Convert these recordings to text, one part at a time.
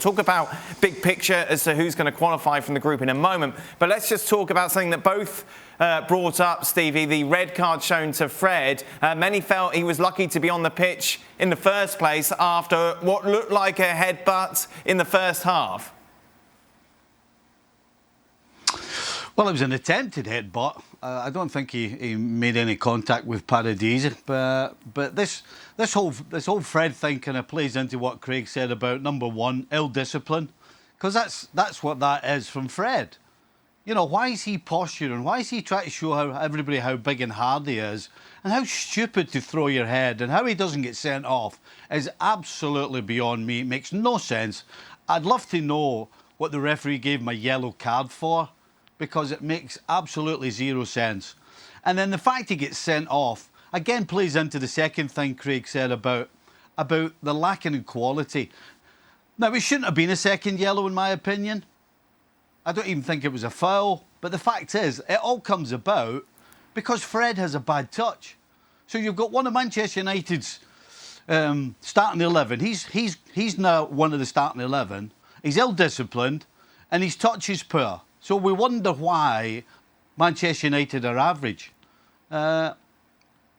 Talk about big picture as to who's going to qualify from the group in a moment. But let's just talk about something that both brought up, Stevie, the red card shown to Fred. Many felt he was lucky to be on the pitch in the first place after what looked like a headbutt in the first half. Well, it was an attempted headbutt. I don't think he made any contact with Paredes. But this whole Fred thing kind of plays into what Craig said about, number one, ill-discipline. Because that's what that is from Fred. You know, why is he posturing? Why is he trying to show everybody how big and hard he is? And how stupid to throw your head, and how he doesn't get sent off is absolutely beyond me. It makes no sense. I'd love to know what the referee gave him a yellow card for, because it makes absolutely zero sense. And then the fact he gets sent off, again, plays into the second thing Craig said about the lacking in quality. Now, it shouldn't have been a second yellow, in my opinion. I don't even think it was a foul. But the fact is, it all comes about because Fred has a bad touch. So you've got one of Manchester United's starting 11. He's now one of the starting 11. He's ill-disciplined and his touch is poor. So we wonder why Manchester United are average. And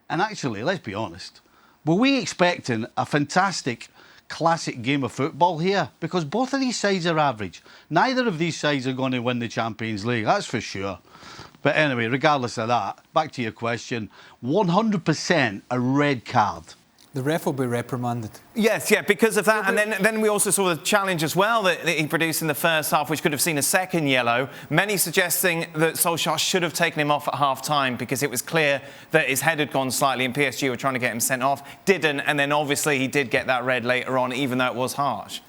actually, let's be honest, were we expecting a fantastic classic game of football here? Because both of these sides are average. Neither of these sides are going to win the Champions League, that's for sure. But anyway, regardless of that, back to your question, 100% a red card. The ref will be reprimanded. Yes, yeah, because of that. And then we also saw the challenge as well that he produced in the first half, which could have seen a second yellow. Many suggesting that Solskjaer should have taken him off at half-time because it was clear that his head had gone slightly and PSG were trying to get him sent off. Didn't, and then obviously he did get that red later on, even though it was harsh.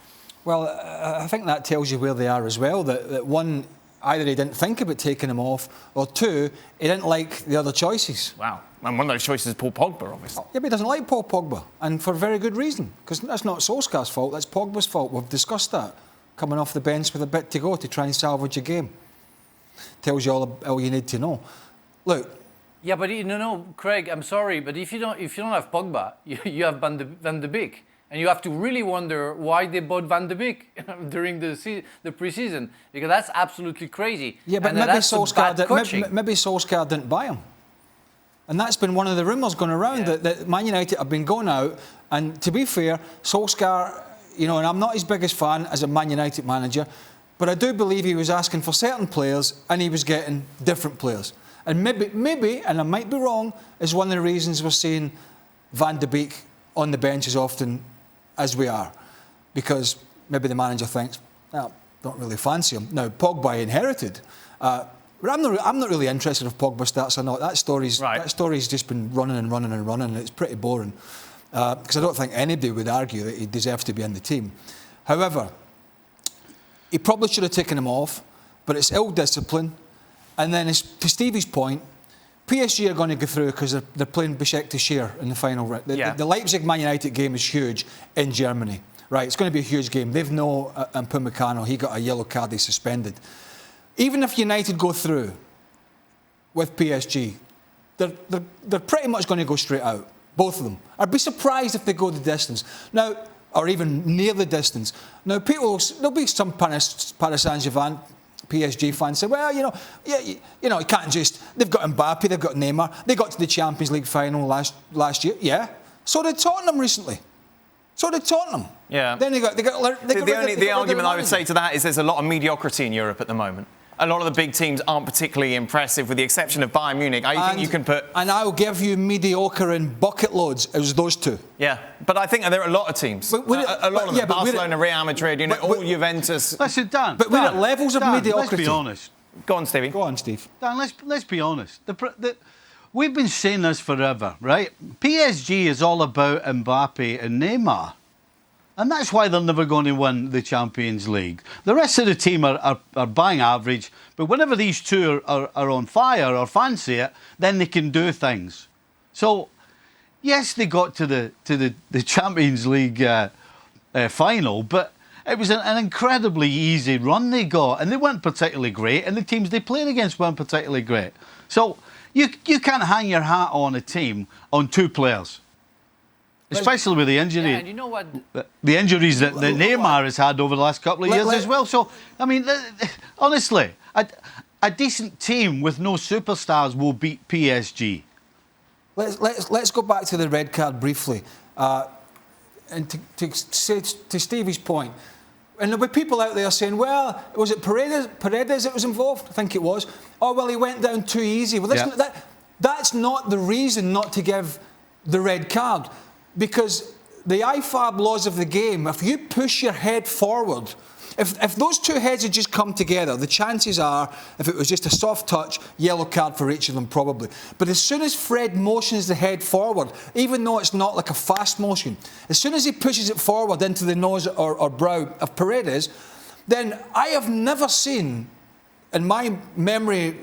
Well, I think that tells you where they are as well, that one, either he didn't think about taking him off, or two, he didn't like the other choices. Wow. And one of those choices is Paul Pogba, obviously. Yeah, but he doesn't like Paul Pogba, and for very good reason, because that's not Solskjaer's fault, that's Pogba's fault. We've discussed that. Coming off the bench with a bit to go to try and salvage a game. Tells you all you need to know. Look. Yeah, but no, Craig, I'm sorry, but if you don't have Pogba, you have Van de Beek. And you have to really wonder why they bought Van de Beek during the pre-season, because that's absolutely crazy. Yeah, but maybe Solskjaer didn't buy him. And that's been one of the rumours going around, that Man United have been going out. And to be fair, Solskjaer, you know, and I'm not his biggest fan as a Man United manager, but I do believe he was asking for certain players and he was getting different players. And maybe, and I might be wrong, is one of the reasons we're seeing Van de Beek on the bench as often as we are, because maybe the manager thinks, well, don't really fancy him. Now, Pogba inherited, but I'm not really interested if Pogba starts or not. That story's just been running and running and running, and it's pretty boring, because I don't think anybody would argue that he deserves to be in the team. However, he probably should have taken him off, but it's ill-discipline, and then to Stevie's point, PSG are going to go through because they're playing Besiktas in the final round. The Leipzig-Man United game is huge in Germany. Right, it's going to be a huge game. They've no Upamecano. He got a yellow card. He's suspended. Even if United go through with PSG, they're pretty much going to go straight out. Both of them. I'd be surprised if they go the distance. Now, or even near the distance. Now, there'll be some Paris Saint-Germain PSG fans say, well, you know, you can't just. They've got Mbappe, they've got Neymar, they got to the Champions League final last year. Yeah, so did Tottenham recently. So did Tottenham. Yeah. Then the argument I would say to that is there's a lot of mediocrity in Europe at the moment. A lot of the big teams aren't particularly impressive, with the exception of Bayern Munich. I think you can put... And I'll give you mediocre in bucket loads as those two. Yeah, but I think there are a lot of teams. A lot of them. Barcelona, Real Madrid, all Juventus. Listen, Dan. But we're at levels of mediocrity. Let's be honest. Go on, Stevie. Go on, Steve. Dan, let's be honest. We've been saying this forever, right? PSG is all about Mbappe and Neymar. And that's why they're never going to win the Champions League. The rest of the team are bang average, but whenever these two are on fire or fancy it, then they can do things. So, yes, they got to the Champions League final, but it was an incredibly easy run they got, and they weren't particularly great, and the teams they played against weren't particularly great. So, you can't hang your hat on a team on two players. especially with the injury. Yeah, and you know what? The injuries that Neymar has had over the last couple of years as well. So, I mean, honestly, a decent team with no superstars will beat PSG. Let's go back to the red card briefly, and to Stevie's point. And there'll be people out there saying, well, was it Paredes that was involved? I think it was. Oh, well, he went down too easy. Well, that's not the reason not to give the red card, because the IFAB laws of the game, if you push your head forward, if those two heads had just come together, the chances are, if it was just a soft touch, yellow card for each of them probably. But as soon as Fred motions the head forward, even though it's not like a fast motion, as soon as he pushes it forward into the nose or brow of Paredes, then I have never seen, in my memory,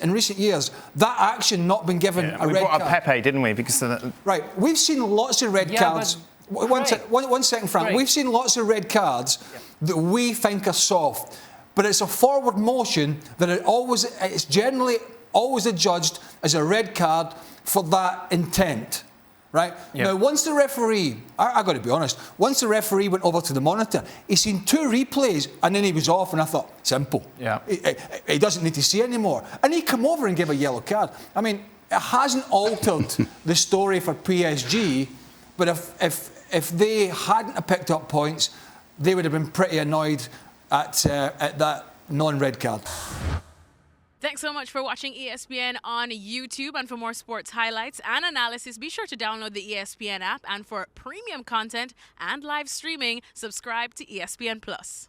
in recent years, that action not been given a red card. We brought up Pepe, didn't we? Because of that. Right, we've seen lots of red cards. One second, Frank. Right. We've seen lots of red cards that we think are soft, but it's a forward motion that it's generally always adjudged as a red card for that intent. Right? Yeah. Now, once the referee, I've got to be honest, once the referee went over to the monitor, he seen 2 replays and then he was off, and I thought, simple. Yeah. He doesn't need to see anymore. And he come over and gave a yellow card. I mean, it hasn't altered the story for PSG, but if they hadn't have picked up points, they would have been pretty annoyed at that non-red card. Thanks so much for watching ESPN on YouTube. And for more sports highlights and analysis, be sure to download the ESPN app. And for premium content and live streaming, subscribe to ESPN+.